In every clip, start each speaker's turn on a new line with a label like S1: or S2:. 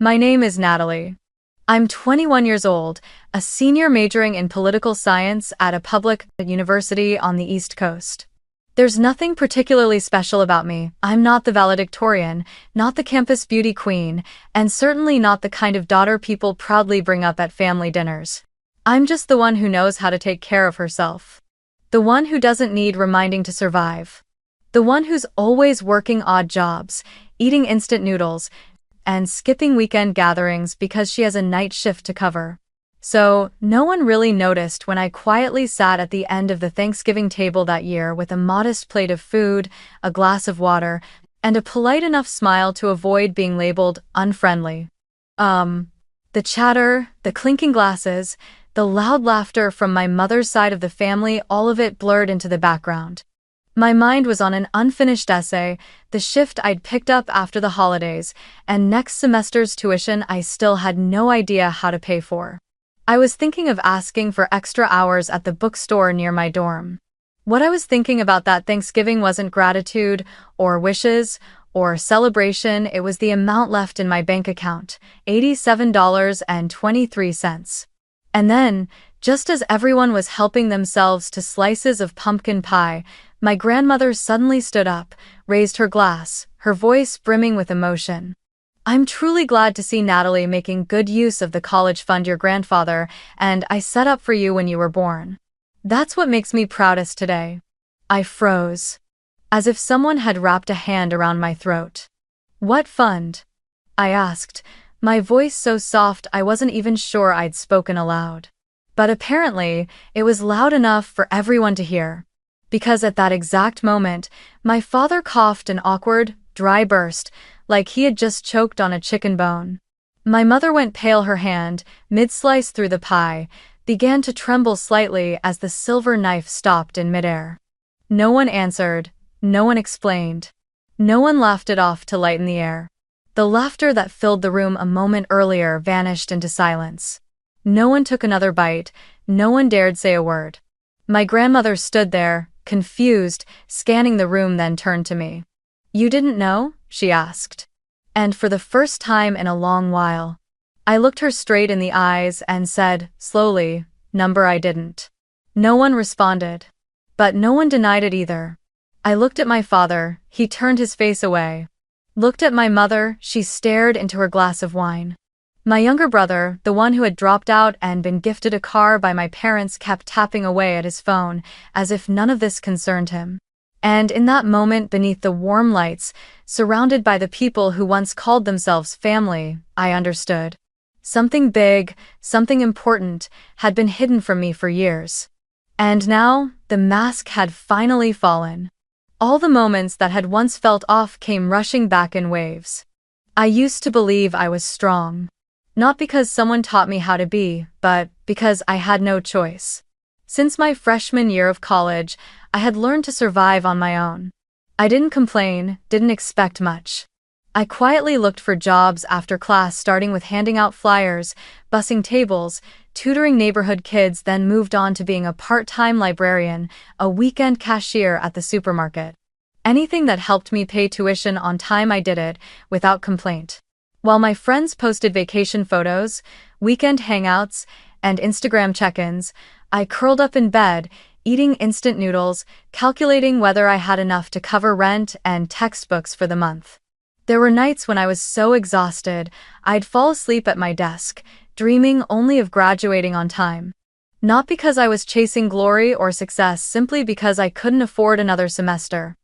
S1: My name is Natalie. I'm 21 years old, a senior majoring in political science at a public university on the East Coast. There's nothing particularly special about me. I'm not the valedictorian, not the campus beauty queen, and certainly not the kind of daughter people proudly bring up at family dinners. I'm just the one who knows how to take care of herself. The one who doesn't need reminding to survive. The one who's always working odd jobs, eating instant noodles, and skipping weekend gatherings because she has a night shift to cover. So, no one really noticed when I quietly sat at the end of the Thanksgiving table that year with a modest plate of food, a glass of water, and a polite enough smile to avoid being labeled unfriendly. The chatter, the clinking glasses, the loud laughter from my mother's side of the family, all of it blurred into the background. My mind was on an unfinished essay, the shift I'd picked up after the holidays, and next semester's tuition I still had no idea how to pay for. I was thinking of asking for extra hours at the bookstore near my dorm. What I was thinking about that Thanksgiving wasn't gratitude, or wishes, or celebration, it was the amount left in my bank account, $87.23. And then, just as everyone was helping themselves to slices of pumpkin pie, my grandmother suddenly stood up, raised her glass, her voice brimming with emotion. "I'm truly glad to see Natalie making good use of the college fund your grandfather and I set up for you when you were born. That's what makes me proudest today." I froze, as if someone had wrapped a hand around my throat. "What fund?" I asked, my voice so soft I wasn't even sure I'd spoken aloud. But apparently, it was loud enough for everyone to hear. Because at that exact moment, my father coughed an awkward, dry burst, like he had just choked on a chicken bone. My mother went pale, her hand, mid-slice through the pie, began to tremble slightly as the silver knife stopped in midair. No one answered, no one explained. No one laughed it off to lighten the air. The laughter that filled the room a moment earlier vanished into silence. No one took another bite, no one dared say a word. My grandmother stood there, confused, scanning the room, then turned to me. "You didn't know?" she asked. And for the first time in a long while, I looked her straight in the eyes and said, slowly, "Number I didn't." No one responded. But no one denied it either. I looked at my father, he turned his face away. Looked at my mother, she stared into her glass of wine. My younger brother, the one who had dropped out and been gifted a car by my parents, kept tapping away at his phone, as if none of this concerned him. And in that moment, beneath the warm lights, surrounded by the people who once called themselves family, I understood. Something big, something important, had been hidden from me for years. And now, the mask had finally fallen. All the moments that had once felt off came rushing back in waves. I used to believe I was strong. Not because someone taught me how to be, but because I had no choice. Since my freshman year of college, I had learned to survive on my own. I didn't complain, didn't expect much. I quietly looked for jobs after class, starting with handing out flyers, bussing tables, tutoring neighborhood kids, then moved on to being a part-time librarian, a weekend cashier at the supermarket. Anything that helped me pay tuition on time, I did it, without complaint. While my friends posted vacation photos, weekend hangouts, and Instagram check-ins, I curled up in bed, eating instant noodles, calculating whether I had enough to cover rent and textbooks for the month. There were nights when I was so exhausted, I'd fall asleep at my desk, dreaming only of graduating on time. Not because I was chasing glory or success, simply because I couldn't afford another semester.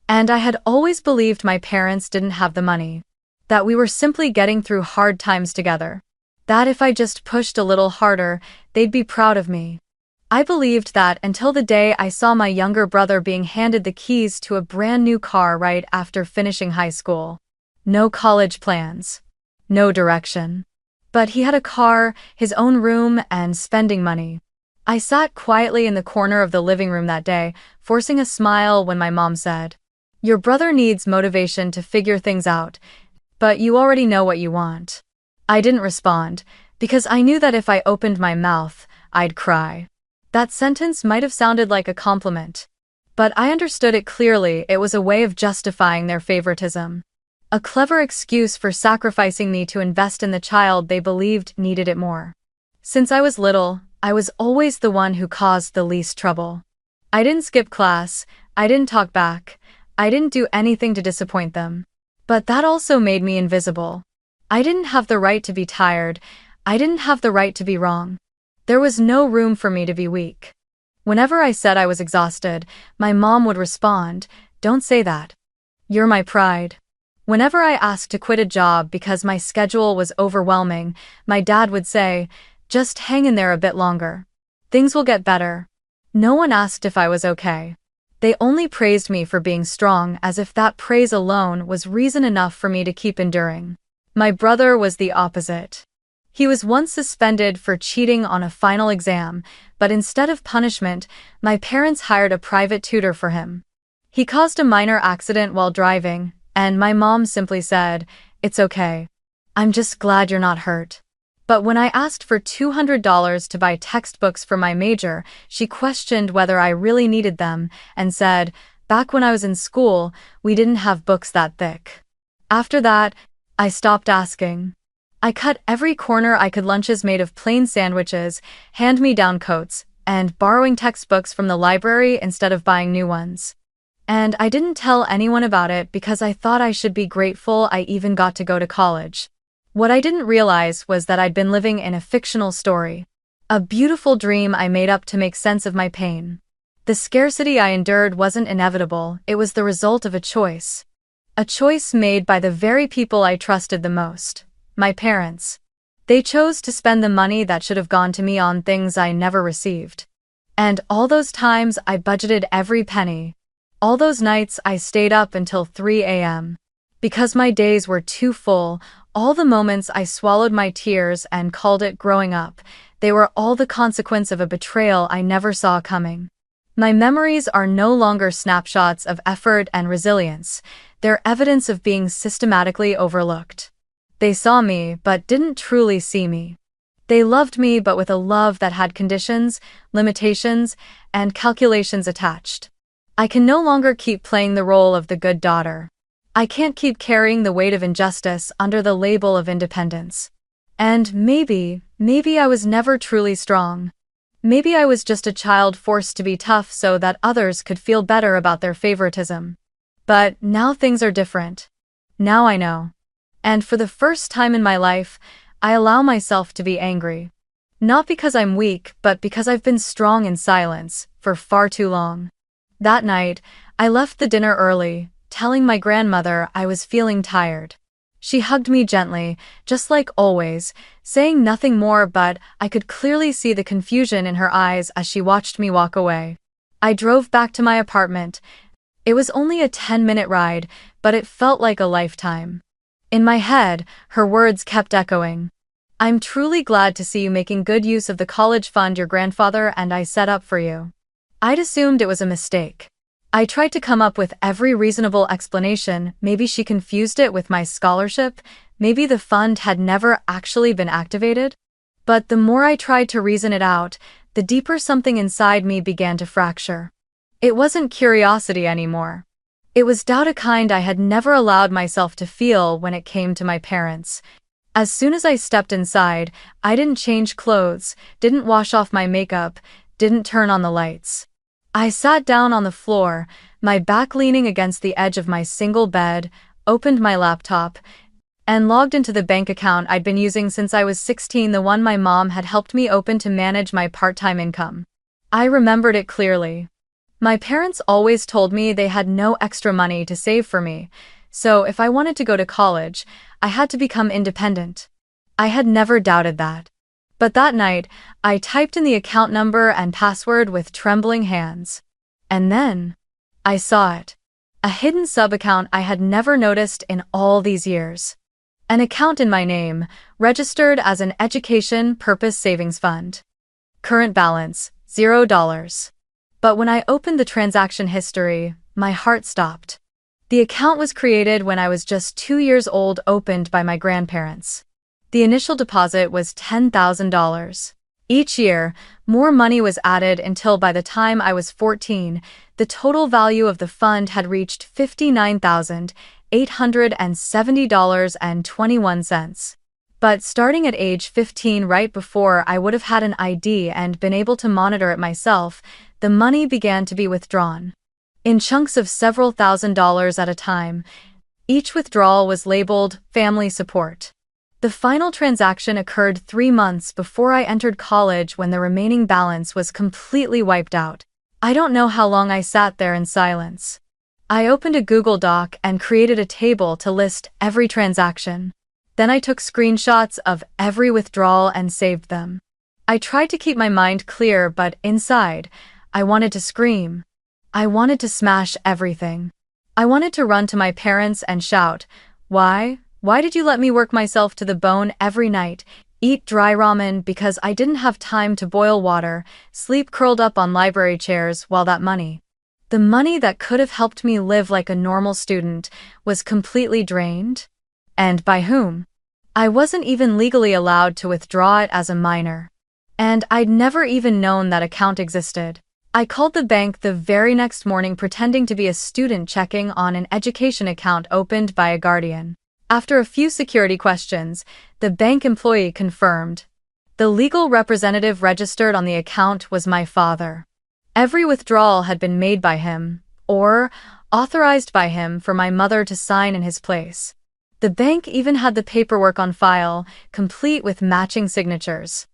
S1: And I had always believed my parents didn't have the money. That we were simply getting through hard times together. That if I just pushed a little harder, they'd be proud of me. I believed that until the day I saw my younger brother being handed the keys to a brand new car right after finishing high school. No college plans. No direction. But he had a car, his own room, and spending money. I sat quietly in the corner of the living room that day, forcing a smile when my mom said, "Your brother needs motivation to figure things out, but you already know what you want." I didn't respond, because I knew that if I opened my mouth, I'd cry. That sentence might have sounded like a compliment. But I understood it clearly. It was a way of justifying their favoritism. A clever excuse for sacrificing me to invest in the child they believed needed it more. Since I was little, I was always the one who caused the least trouble. I didn't skip class, I didn't talk back, I didn't do anything to disappoint them. But that also made me invisible. I didn't have the right to be tired, I didn't have the right to be wrong. There was no room for me to be weak. Whenever I said I was exhausted, my mom would respond, "Don't say that. You're my pride." Whenever I asked to quit a job because my schedule was overwhelming, my dad would say, "Just hang in there a bit longer. Things will get better." No one asked if I was okay. They only praised me for being strong, as if that praise alone was reason enough for me to keep enduring. My brother was the opposite. He was once suspended for cheating on a final exam, but instead of punishment, my parents hired a private tutor for him. He caused a minor accident while driving, and my mom simply said, "It's okay. I'm just glad you're not hurt." But when I asked for $200 to buy textbooks for my major, she questioned whether I really needed them and said, "Back when I was in school, we didn't have books that thick." After that, I stopped asking. I cut every corner I could. Lunches made of plain sandwiches, hand-me-down coats, and borrowing textbooks from the library instead of buying new ones. And I didn't tell anyone about it because I thought I should be grateful I even got to go to college. What I didn't realize was that I'd been living in a fictional story. A beautiful dream I made up to make sense of my pain. The scarcity I endured wasn't inevitable, it was the result of a choice. A choice made by the very people I trusted the most. My parents. They chose to spend the money that should have gone to me on things I never received. And all those times I budgeted every penny. All those nights I stayed up until 3 a.m. Because my days were too full, all the moments I swallowed my tears and called it growing up, they were all the consequence of a betrayal I never saw coming. My memories are no longer snapshots of effort and resilience, they're evidence of being systematically overlooked. They saw me, but didn't truly see me. They loved me, but with a love that had conditions, limitations, and calculations attached. I can no longer keep playing the role of the good daughter. I can't keep carrying the weight of injustice under the label of independence. And maybe I was never truly strong. Maybe I was just a child forced to be tough so that others could feel better about their favoritism. But now things are different. Now I know. And for the first time in my life, I allow myself to be angry. Not because I'm weak, but because I've been strong in silence for far too long. That night, I left the dinner early, telling my grandmother I was feeling tired. She hugged me gently, just like always, saying nothing more, but I could clearly see the confusion in her eyes as she watched me walk away. I drove back to my apartment. It was only a 10-minute ride, but it felt like a lifetime. In my head, her words kept echoing. "I'm truly glad to see you making good use of the college fund your grandfather and I set up for you." I'd assumed it was a mistake. I tried to come up with every reasonable explanation. Maybe she confused it with my scholarship, maybe the fund had never actually been activated. But the more I tried to reason it out, the deeper something inside me began to fracture. It wasn't curiosity anymore. It was doubt, a kind I had never allowed myself to feel when it came to my parents. As soon as I stepped inside, I didn't change clothes, didn't wash off my makeup, didn't turn on the lights. I sat down on the floor, my back leaning against the edge of my single bed, opened my laptop, and logged into the bank account I'd been using since I was 16, the one my mom had helped me open to manage my part-time income. I remembered it clearly. My parents always told me they had no extra money to save for me, so if I wanted to go to college, I had to become independent. I had never doubted that. But that night, I typed in the account number and password with trembling hands. And then, I saw it. A hidden sub-account I had never noticed in all these years. An account in my name, registered as an education purpose savings fund. Current balance, $0. But when I opened the transaction history, my heart stopped. The account was created when I was just 2 years old, opened by my grandparents. The initial deposit was $10,000. Each year, more money was added until by the time I was 14, the total value of the fund had reached $59,000, $870.21. But starting at age 15, right before I would have had an ID and been able to monitor it myself, the money began to be withdrawn. In chunks of several $1,000s at a time. Each withdrawal was labeled family support. The final transaction occurred 3 months before I entered college, when the remaining balance was completely wiped out. I don't know how long I sat there in silence. I opened a Google Doc and created a table to list every transaction. Then I took screenshots of every withdrawal and saved them. I tried to keep my mind clear, but inside, I wanted to scream. I wanted to smash everything. I wanted to run to my parents and shout, "Why? Why did you let me work myself to the bone every night, eat dry ramen because I didn't have time to boil water, sleep curled up on library chairs while that money, the money that could have helped me live like a normal student, was completely drained?" And by whom? I wasn't even legally allowed to withdraw it as a minor. And I'd never even known that account existed. I called the bank the very next morning, pretending to be a student checking on an education account opened by a guardian. After a few security questions, the bank employee confirmed. The legal representative registered on the account was my father. Every withdrawal had been made by him, or authorized by him for my mother to sign in his place. The bank even had the paperwork on file, complete with matching signatures.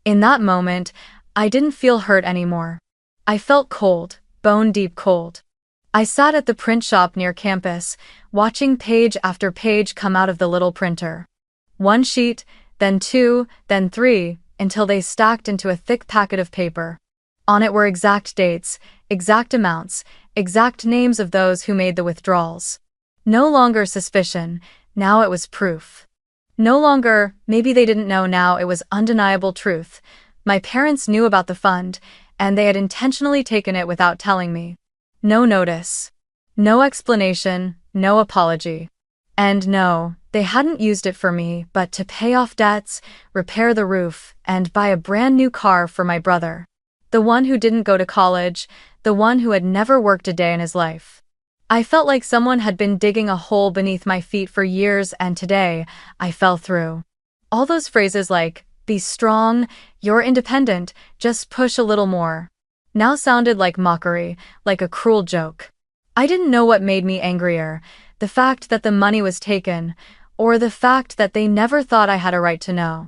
S1: In that moment, I didn't feel hurt anymore. I felt cold, bone-deep cold. I sat at the print shop near campus, watching page after page come out of the little printer. One sheet, then two, then three, until they stacked into a thick packet of paper. On it were exact dates, exact amounts, exact names of those who made the withdrawals. No longer suspicion, now it was proof. No longer, maybe they didn't know, now it was undeniable truth. My parents knew about the fund, and they had intentionally taken it without telling me. No notice. No explanation, no apology. And no, they hadn't used it for me, but to pay off debts, repair the roof, and buy a brand new car for my brother. The one who didn't go to college, the one who had never worked a day in his life. I felt like someone had been digging a hole beneath my feet for years, and today, I fell through. All those phrases like, "Be strong, you're independent, just push a little more," now sounded like mockery, like a cruel joke. I didn't know what made me angrier, the fact that the money was taken, or the fact that they never thought I had a right to know.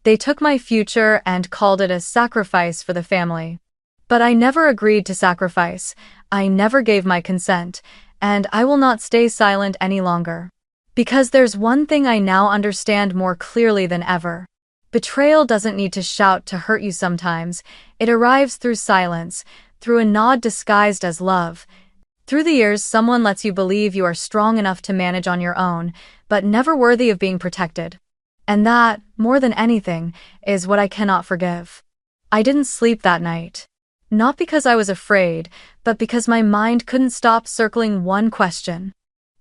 S1: They took my future and called it a sacrifice for the family. But I never agreed to sacrifice, I never gave my consent, and I will not stay silent any longer. Because there's one thing I now understand more clearly than ever. Betrayal doesn't need to shout to hurt you sometimes, it arrives through silence, through a nod disguised as love. Through the years, someone lets you believe you are strong enough to manage on your own, but never worthy of being protected. And that, more than anything, is what I cannot forgive. I didn't sleep that night. Not because I was afraid, but because my mind couldn't stop circling one question.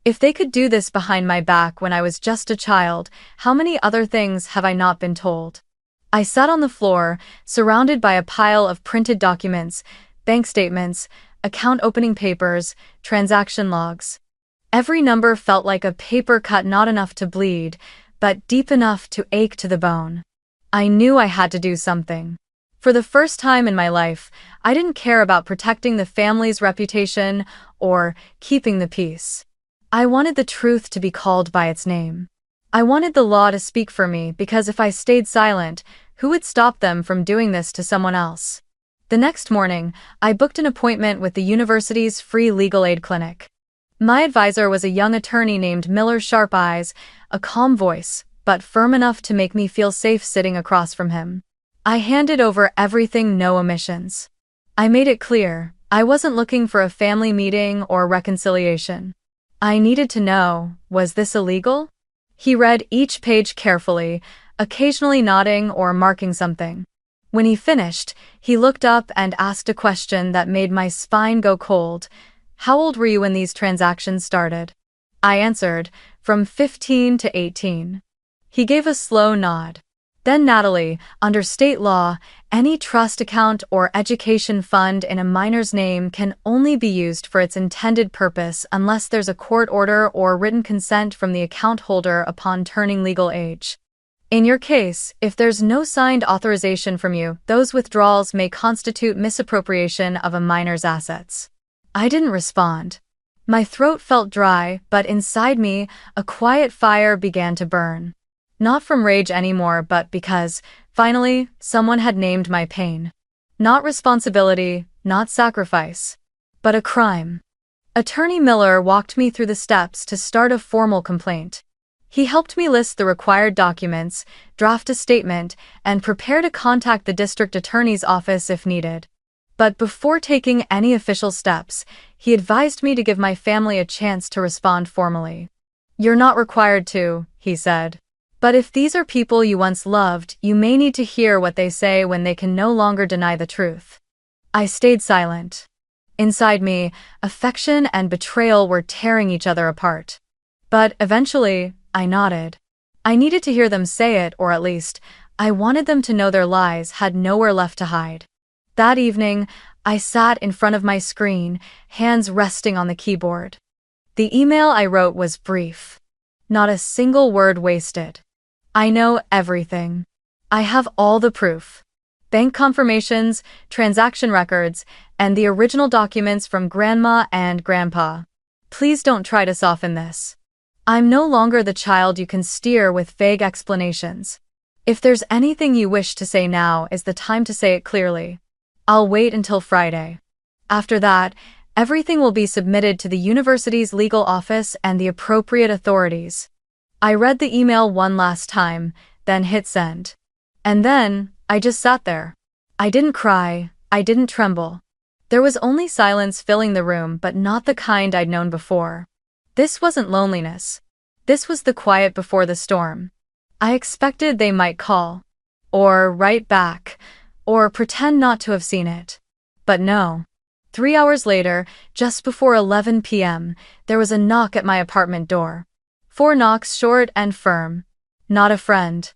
S1: If they could do this behind my back when I was just a child, how many other things have I not been told? I sat on the floor, surrounded by a pile of printed documents, bank statements, account opening papers, transaction logs. Every number felt like a paper cut, not enough to bleed, but deep enough to ache to the bone. I knew I had to do something. For the first time in my life, I didn't care about protecting the family's reputation or keeping the peace. I wanted the truth to be called by its name. I wanted the law to speak for me, because if I stayed silent, who would stop them from doing this to someone else? The next morning, I booked an appointment with the university's free legal aid clinic. My advisor was a young attorney named Miller, sharp eyes, a calm voice, but firm enough to make me feel safe sitting across from him. I handed over everything, no omissions. I made it clear, I wasn't looking for a family meeting or reconciliation. I needed to know, was this illegal? He read each page carefully, occasionally nodding or marking something. When he finished, he looked up and asked a question that made my spine go cold. How old were you when these transactions started? I answered, from 15 to 18. He gave a slow nod. Then Natalie, under state law, any trust account or education fund in a minor's name can only be used for its intended purpose unless there's a court order or written consent from the account holder upon turning legal age. In your case, if there's no signed authorization from you, those withdrawals may constitute misappropriation of a minor's assets. I didn't respond. My throat felt dry, but inside me, a quiet fire began to burn. Not from rage anymore, but because, finally, someone had named my pain. Not responsibility, not sacrifice, but a crime. Attorney Miller walked me through the steps to start a formal complaint. He helped me list the required documents, draft a statement, and prepare to contact the district attorney's office if needed. But before taking any official steps, he advised me to give my family a chance to respond formally. "You're not required to," he said. "But if these are people you once loved, you may need to hear what they say when they can no longer deny the truth." I stayed silent. Inside me, affection and betrayal were tearing each other apart. But eventually, I nodded. I needed to hear them say it, or at least, I wanted them to know their lies had nowhere left to hide. That evening, I sat in front of my screen, hands resting on the keyboard. The email I wrote was brief. Not a single word wasted. I know everything. I have all the proof. Bank confirmations, transaction records, and the original documents from Grandma and Grandpa. Please don't try to soften this. I'm no longer the child you can steer with vague explanations. If there's anything you wish to say, now is the time to say it clearly. I'll wait until Friday. After that, everything will be submitted to the university's legal office and the appropriate authorities. I read the email one last time, then hit send. And then, I just sat there. I didn't cry, I didn't tremble. There was only silence filling the room, but not the kind I'd known before. This wasn't loneliness. This was the quiet before the storm. I expected they might call, or write back, or pretend not to have seen it. But no. 3 hours later, just before 11 p.m., there was a knock at my apartment door. 4 knocks, short and firm. Not a friend.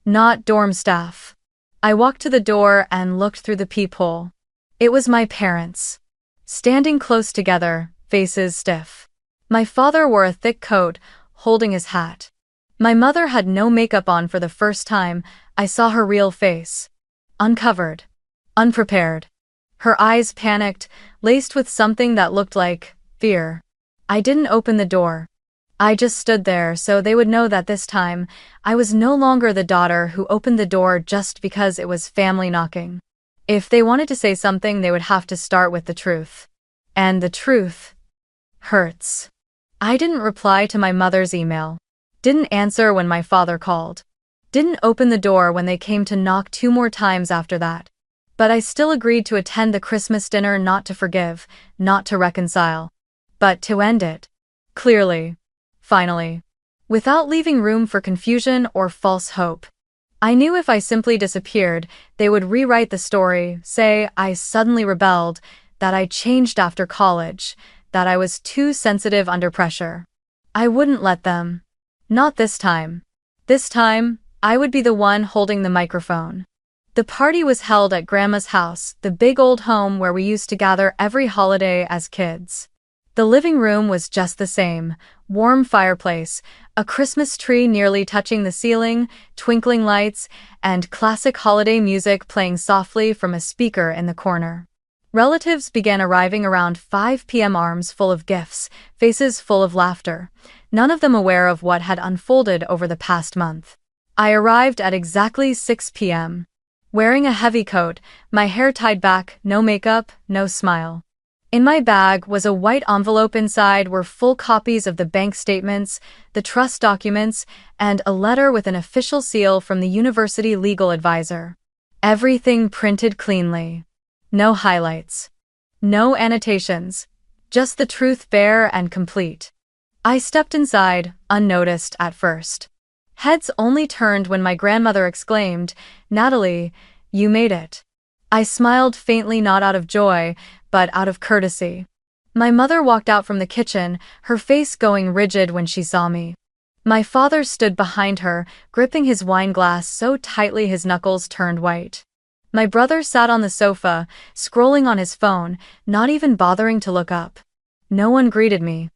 S1: Not dorm staff. I walked to the door and looked through the peephole. It was my parents. Standing close together, faces stiff. My father wore a thick coat, holding his hat. My mother had no makeup on. For the first time, I saw her real face. Uncovered. Unprepared. Her eyes panicked, laced with something that looked like fear. I didn't open the door. I just stood there so they would know that this time, I was no longer the daughter who opened the door just because it was family knocking. If they wanted to say something, they would have to start with the truth. And the truth hurts. I didn't reply to my mother's email. Didn't answer when my father called. Didn't open the door when they came to knock 2 more times after that. But I still agreed to attend the Christmas dinner, not to forgive, not to reconcile, but to end it. Clearly. Finally. Without leaving room for confusion or false hope. I knew if I simply disappeared, they would rewrite the story, say I suddenly rebelled, that I changed after college, that I was too sensitive under pressure. I wouldn't let them. Not this time. This time, I would be the one holding the microphone. The party was held at Grandma's house, the big old home where we used to gather every holiday as kids. The living room was just the same, warm fireplace, a Christmas tree nearly touching the ceiling, twinkling lights, and classic holiday music playing softly from a speaker in the corner. Relatives began arriving around 5 p.m., arms full of gifts, faces full of laughter, none of them aware of what had unfolded over the past month. I arrived at exactly 6 p.m. Wearing a heavy coat, my hair tied back, no makeup, no smile. In my bag was a white envelope. Inside were full copies of the bank statements, the trust documents, and a letter with an official seal from the university legal advisor. Everything printed cleanly. No highlights. No annotations. Just the truth, bare and complete. I stepped inside, unnoticed at first. Heads only turned when my grandmother exclaimed, "Natalie, you made it." I smiled faintly, not out of joy, but out of courtesy. My mother walked out from the kitchen, her face going rigid when she saw me. My father stood behind her, gripping his wine glass so tightly his knuckles turned white. My brother sat on the sofa, scrolling on his phone, not even bothering to look up. No one greeted me.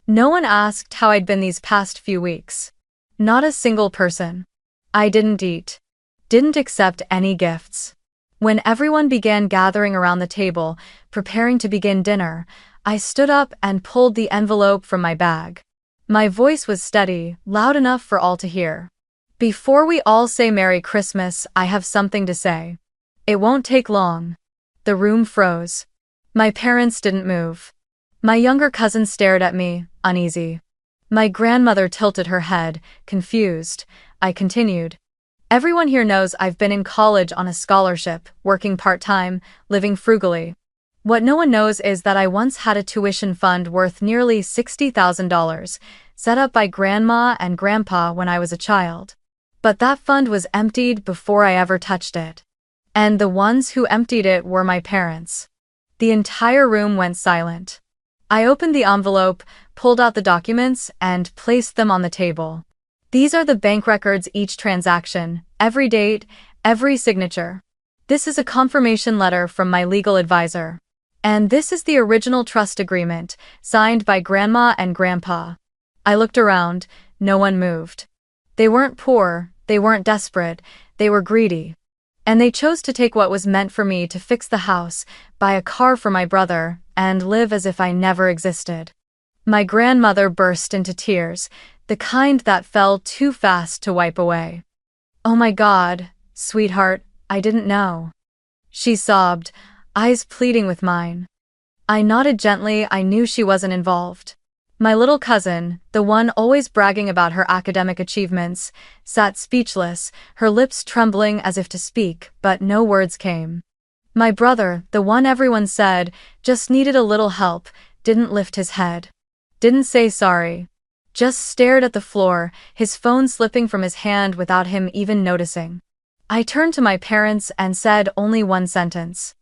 S1: No one asked how I'd been these past few weeks. Not a single person. I didn't eat. Didn't accept any gifts. When everyone began gathering around the table, preparing to begin dinner, I stood up and pulled the envelope from my bag. My voice was steady, loud enough for all to hear. Before we all say Merry Christmas, I have something to say. It won't take long. The room froze. My parents didn't move. My younger cousin stared at me, uneasy. My grandmother tilted her head, confused. I continued. Everyone here knows I've been in college on a scholarship, working part-time, living frugally. What no one knows is that I once had a tuition fund worth nearly $60,000, set up by Grandma and Grandpa when I was a child. But that fund was emptied before I ever touched it. And the ones who emptied it were my parents. The entire room went silent. I opened the envelope, pulled out the documents, and placed them on the table. These are the bank records, each transaction, every date, every signature. This is a confirmation letter from my legal advisor. And this is the original trust agreement, signed by Grandma and Grandpa. I looked around, no one moved. They weren't poor, they weren't desperate, they were greedy. And they chose to take what was meant for me to fix the house, buy a car for my brother, and live as if I never existed. My grandmother burst into tears, the kind that fell too fast to wipe away. "Oh my God, sweetheart, I didn't know." She sobbed, eyes pleading with mine. I nodded gently. I knew she wasn't involved. My little cousin, the one always bragging about her academic achievements, sat speechless, her lips trembling as if to speak, but no words came. My brother, the one everyone said just needed a little help, didn't lift his head. Didn't say sorry. Just stared at the floor, his phone slipping from his hand without him even noticing. I turned to my parents and said only one sentence.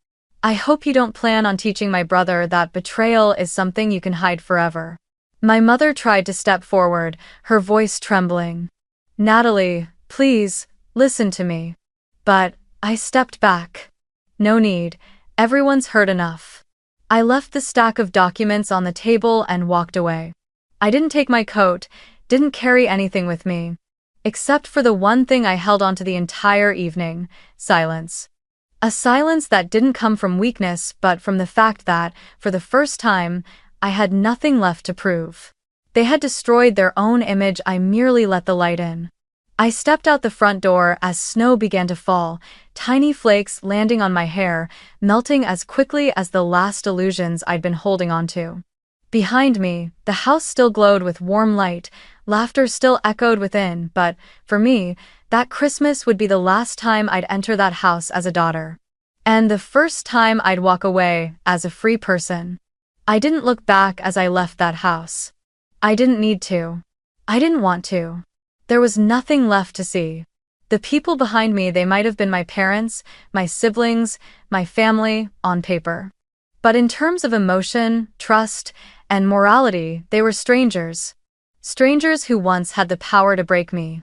S1: "I hope you don't plan on teaching my brother that betrayal is something you can hide forever." My mother tried to step forward, her voice trembling. "Natalie, please, listen to me." But I stepped back. No need, everyone's heard enough. I left the stack of documents on the table and walked away. I didn't take my coat, didn't carry anything with me. Except for the one thing I held onto the entire evening: silence. A silence that didn't come from weakness but from the fact that, for the first time, I had nothing left to prove. They had destroyed their own image, I merely let the light in. I stepped out the front door as snow began to fall, tiny flakes landing on my hair, melting as quickly as the last illusions I'd been holding onto. Behind me, the house still glowed with warm light, laughter still echoed within, but, for me, that Christmas would be the last time I'd enter that house as a daughter. And the first time I'd walk away as a free person. I didn't look back as I left that house. I didn't need to. I didn't want to. There was nothing left to see. The people behind me, they might have been my parents, my siblings, my family, on paper. But in terms of emotion, trust, and morality, they were strangers. Strangers who once had the power to break me.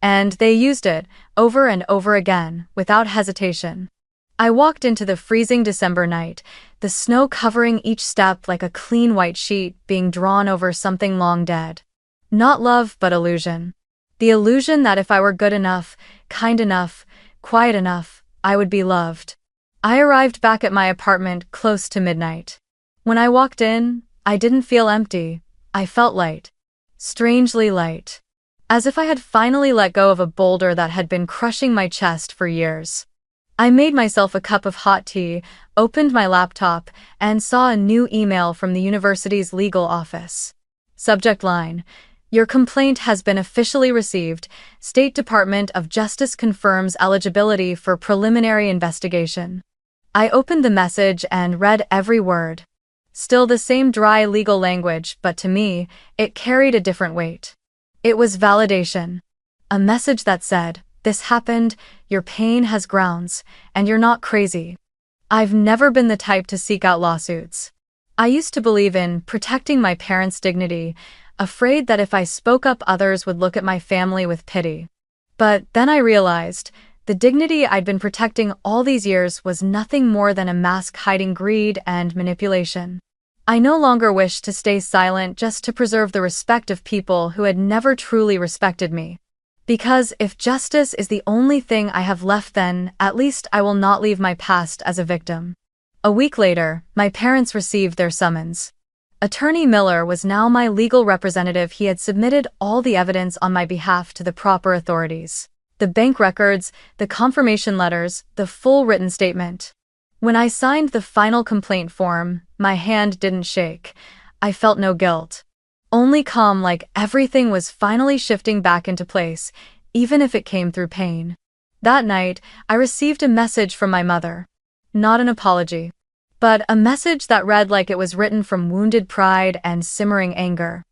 S1: And they used it, over and over again, without hesitation. I walked into the freezing December night, the snow covering each step like a clean white sheet being drawn over something long dead. Not love, but illusion. The illusion that if I were good enough, kind enough, quiet enough, I would be loved. I arrived back at my apartment close to midnight. When I walked in, I didn't feel empty. I felt light. Strangely light. As if I had finally let go of a boulder that had been crushing my chest for years. I made myself a cup of hot tea, opened my laptop, and saw a new email from the university's legal office. Subject line: "Your complaint has been officially received. State Department of Justice confirms eligibility for preliminary investigation." I opened the message and read every word. Still the same dry legal language, but to me, it carried a different weight. It was validation. A message that said, "This happened, your pain has grounds, and you're not crazy." I've never been the type to seek out lawsuits. I used to believe in protecting my parents' dignity. afraid that if I spoke up others would look at my family with pity. But then I realized, the dignity I'd been protecting all these years was nothing more than a mask hiding greed and manipulation. I no longer wished to stay silent just to preserve the respect of people who had never truly respected me. Because if justice is the only thing I have left, then at least I will not leave my past as a victim. A week later, my parents received their summons. Attorney Miller was now my legal representative. He had submitted all the evidence on my behalf to the proper authorities. The bank records, the confirmation letters, the full written statement. When I signed the final complaint form, my hand didn't shake. I felt no guilt. Only calm, like everything was finally shifting back into place, even if it came through pain. That night, I received a message from my mother. Not an apology, but a message that read like it was written from wounded pride and simmering anger.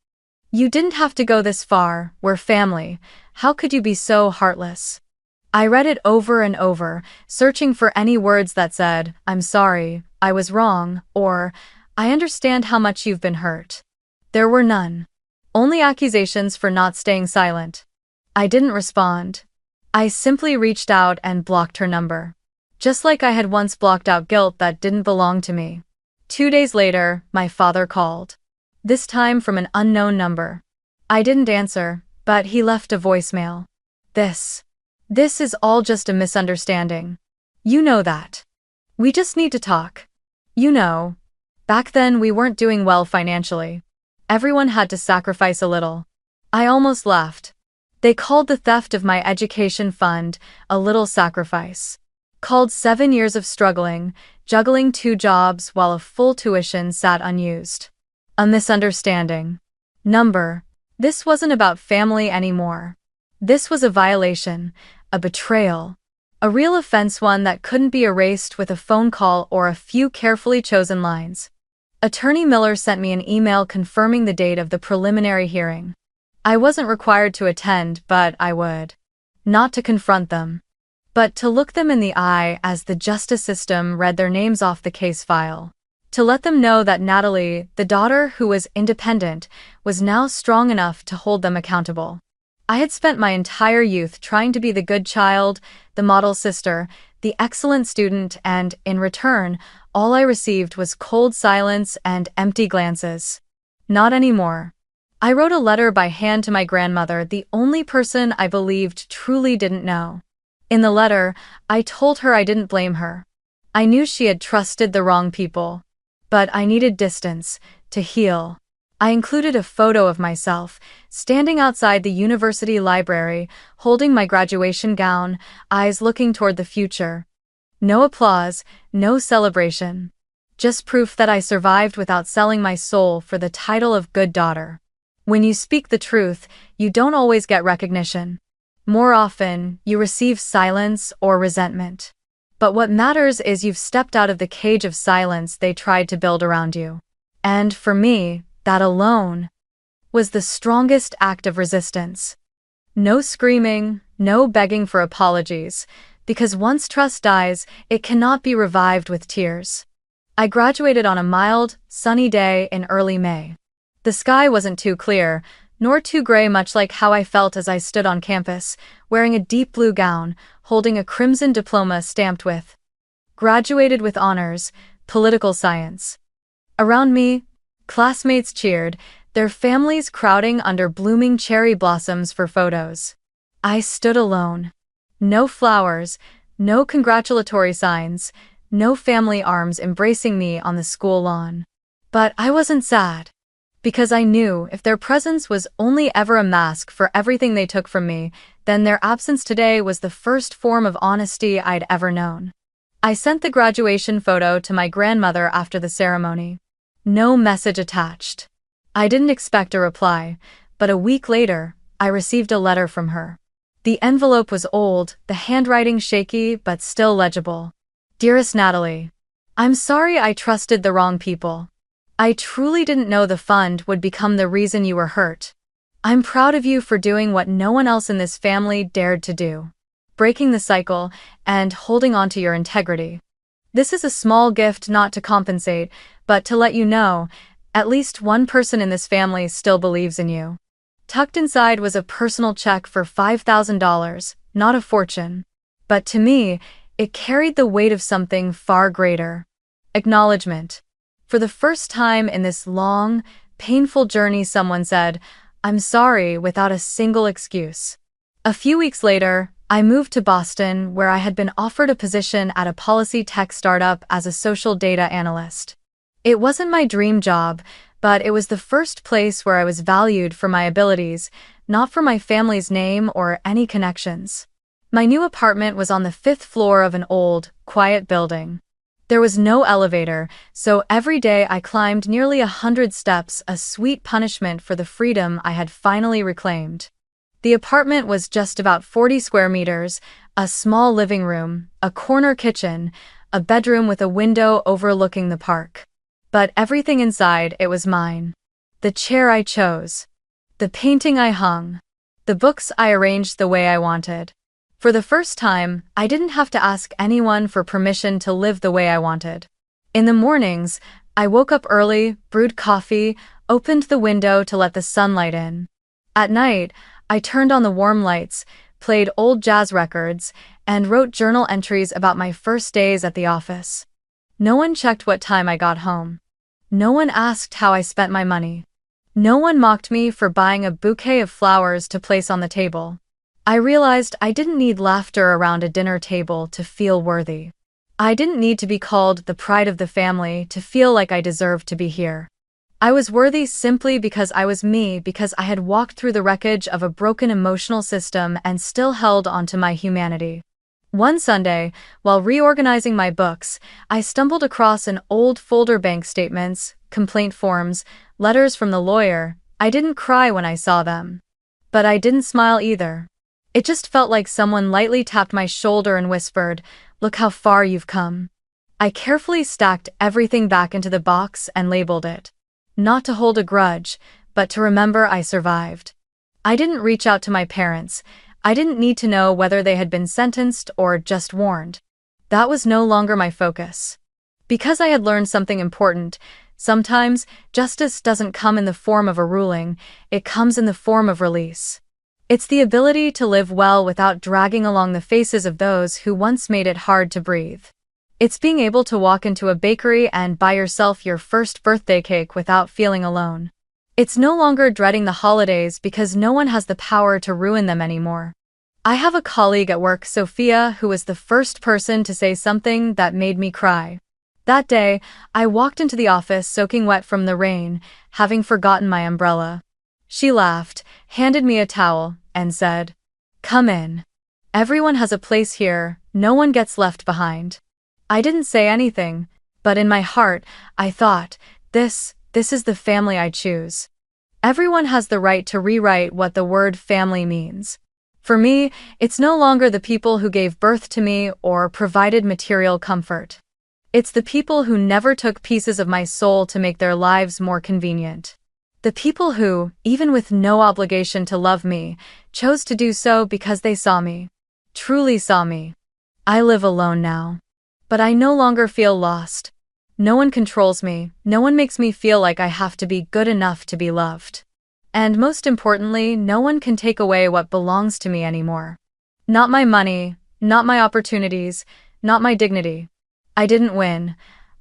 S1: You didn't have to go this far, we're family. How could you be so heartless? I read it over and over, searching for any words that said, I'm sorry, I was wrong, or, I understand how much you've been hurt. There were none. Only accusations for not staying silent. I didn't respond. I simply reached out and blocked her number. Just like I had once blocked out guilt that didn't belong to me. 2 days later, my father called. This time from an unknown number. I didn't answer, but he left a voicemail. This is all just a misunderstanding. You know that. We just need to talk. You know, back then we weren't doing well financially. Everyone had to sacrifice a little. I almost laughed. They called the theft of my education fund a little sacrifice. Called 7 years of struggling, juggling 2 jobs while a full tuition sat unused. A misunderstanding. Number. This wasn't about family anymore. This was a violation, a betrayal. A real offense, one that couldn't be erased with a phone call or a few carefully chosen lines. Attorney Miller sent me an email confirming the date of the preliminary hearing. I wasn't required to attend, but I would. Not to confront them, but to look them in the eye as the justice system read their names off the case file. To let them know that Natalie, the daughter who was independent, was now strong enough to hold them accountable. I had spent my entire youth trying to be the good child, the model sister, the excellent student, and, in return, all I received was cold silence and empty glances. Not anymore. I wrote a letter by hand to my grandmother, the only person I believed truly didn't know. In the letter, I told her I didn't blame her. I knew she had trusted the wrong people. But I needed distance, to heal. I included a photo of myself, standing outside the university library, holding my graduation gown, eyes looking toward the future. No applause, no celebration. Just proof that I survived without selling my soul for the title of good daughter. When you speak the truth, you don't always get recognition. More often, you receive silence or resentment. But what matters is you've stepped out of the cage of silence they tried to build around you. And for me, that alone was the strongest act of resistance. No screaming, no begging for apologies, because once trust dies, it cannot be revived with tears. I graduated on a mild, sunny day in early May. The sky wasn't too clear, nor too gray, much like how I felt as I stood on campus, wearing a deep blue gown, holding a crimson diploma stamped with "Graduated with honors, political science." Around me, classmates cheered, their families crowding under blooming cherry blossoms for photos. I stood alone. No flowers, no congratulatory signs, no family arms embracing me on the school lawn. But I wasn't sad. Because I knew if their presence was only ever a mask for everything they took from me, then their absence today was the first form of honesty I'd ever known. I sent the graduation photo to my grandmother after the ceremony. No message attached. I didn't expect a reply, but a week later, I received a letter from her. The envelope was old, the handwriting shaky but still legible. Dearest Natalie, I'm sorry I trusted the wrong people. I truly didn't know the fund would become the reason you were hurt. I'm proud of you for doing what no one else in this family dared to do. Breaking the cycle and holding on to your integrity. This is a small gift, not to compensate, but to let you know, At least one person in this family still believes in you. Tucked inside was a personal check for $5,000, not a fortune. But to me, it carried the weight of something far greater. Acknowledgement. For the first time in this long, painful journey, someone said, "I'm sorry," without a single excuse. A few weeks later, I moved to Boston, where I had been offered a position at a policy tech startup as a social data analyst. It wasn't my dream job, but it was the first place where I was valued for my abilities, not for my family's name or any connections. My new apartment was on the 5th floor of an old, quiet building. There was no elevator, so every day I climbed nearly 100 steps, a sweet punishment for the freedom I had finally reclaimed. The apartment was just about 40 square meters, a small living room, a corner kitchen, a bedroom with a window overlooking the park. But everything inside, it was mine. The chair I chose. The painting I hung. The books I arranged the way I wanted. For the first time, I didn't have to ask anyone for permission to live the way I wanted. In the mornings, I woke up early, brewed coffee, opened the window to let the sunlight in. At night, I turned on the warm lights, played old jazz records, and wrote journal entries about my first days at the office. No one checked what time I got home. No one asked how I spent my money. No one mocked me for buying a bouquet of flowers to place on the table. I realized I didn't need laughter around a dinner table to feel worthy. I didn't need to be called the pride of the family to feel like I deserved to be here. I was worthy simply because I was me, because I had walked through the wreckage of a broken emotional system and still held onto my humanity. One Sunday, while reorganizing my books, I stumbled across an old folder: bank statements, complaint forms, letters from the lawyer. I didn't cry when I saw them. But I didn't smile either. It just felt like someone lightly tapped my shoulder and whispered, "Look how far you've come." I carefully stacked everything back into the box and labeled it. Not to hold a grudge, but to remember I survived. I didn't reach out to my parents. I didn't need to know whether they had been sentenced or just warned. That was no longer my focus. Because I had learned something important. Sometimes, justice doesn't come in the form of a ruling, it comes in the form of release. It's the ability to live well without dragging along the faces of those who once made it hard to breathe. It's being able to walk into a bakery and buy yourself your first birthday cake without feeling alone. It's no longer dreading the holidays because no one has the power to ruin them anymore. I have a colleague at work, Sophia, who was the first person to say something that made me cry. That day, I walked into the office soaking wet from the rain, having forgotten my umbrella. She laughed, handed me a towel, and said, "Come in. Everyone has a place here, no one gets left behind." I didn't say anything, but in my heart, I thought, this is the family I choose. Everyone has the right to rewrite what the word family means. For me, it's no longer the people who gave birth to me or provided material comfort. It's the people who never took pieces of my soul to make their lives more convenient. The people who, even with no obligation to love me, chose to do so because they saw me. Truly saw me. I live alone now. But I no longer feel lost. No one controls me, no one makes me feel like I have to be good enough to be loved. And most importantly, no one can take away what belongs to me anymore. Not my money, not my opportunities, not my dignity. I didn't win.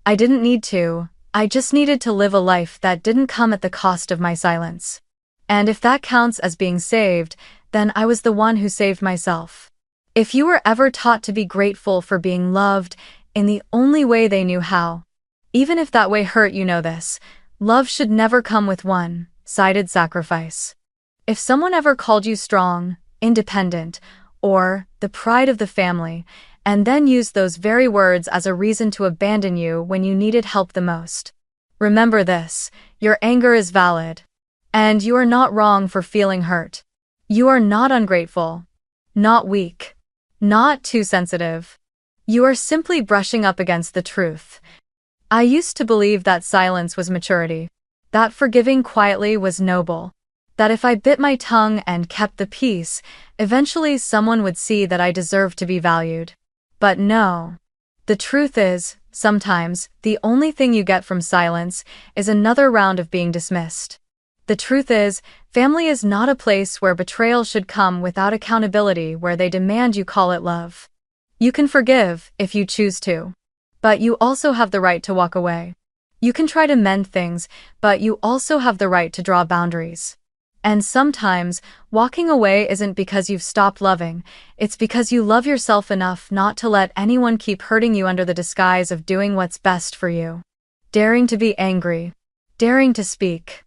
S1: I didn't need to. I just needed to live a life that didn't come at the cost of my silence. And if that counts as being saved, then I was the one who saved myself. If you were ever taught to be grateful for being loved in the only way they knew how, even if that way hurt, you know this, love should never come with one-sided sacrifice. If someone ever called you strong, independent, or the pride of the family, and then used those very words as a reason to abandon you when you needed help the most, remember this: your anger is valid. And you are not wrong for feeling hurt. You are not ungrateful. Not weak. Not too sensitive. You are simply brushing up against the truth. I used to believe that silence was maturity. That forgiving quietly was noble. That if I bit my tongue and kept the peace, eventually someone would see that I deserved to be valued. But no. The truth is, Sometimes, the only thing you get from silence is another round of being dismissed. The truth is, family is not a place where betrayal should come without accountability, where they demand you call it love. You can forgive if you choose to. But you also have the right to walk away. You can try to mend things, but you also have the right to draw boundaries. And sometimes, walking away isn't because you've stopped loving, it's because you love yourself enough not to let anyone keep hurting you under the disguise of doing what's best for you. Daring to be angry. Daring to speak.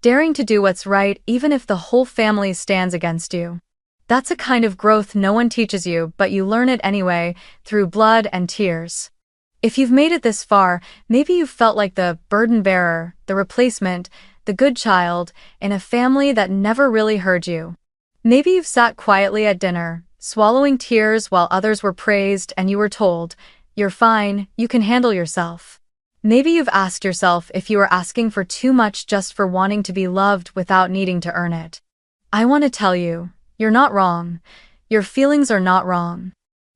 S1: Daring to do what's right even if the whole family stands against you. That's a kind of growth no one teaches you, but you learn it anyway, through blood and tears. If you've made it this far, maybe you've felt like the burden bearer, the replacement, the good child, in a family that never really heard you. Maybe you've sat quietly at dinner, swallowing tears while others were praised and you were told, "You're fine, you can handle yourself." Maybe you've asked yourself if you were asking for too much just for wanting to be loved without needing to earn it. I want to tell you, you're not wrong. Your feelings are not wrong.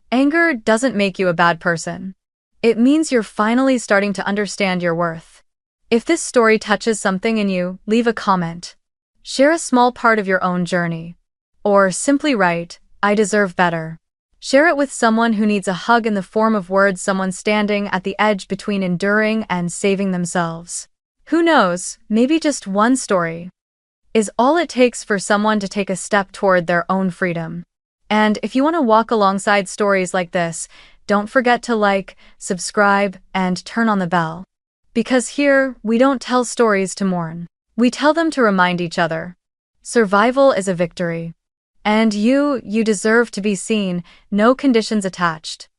S1: Anger doesn't make you a bad person. It means you're finally starting to understand your worth. If this story touches something in you, leave a comment. Share a small part of your own journey. Or simply write, "I deserve better." Share it with someone who needs a hug in the form of words, someone standing at the edge between enduring and saving themselves. Who knows, maybe just one story is all it takes for someone to take a step toward their own freedom. And if you want to walk alongside stories like this, don't forget to like, subscribe, and turn on the bell. Because here, we don't tell stories to mourn. We tell them to remind each other. Survival is a victory. And you deserve to be seen, no conditions attached.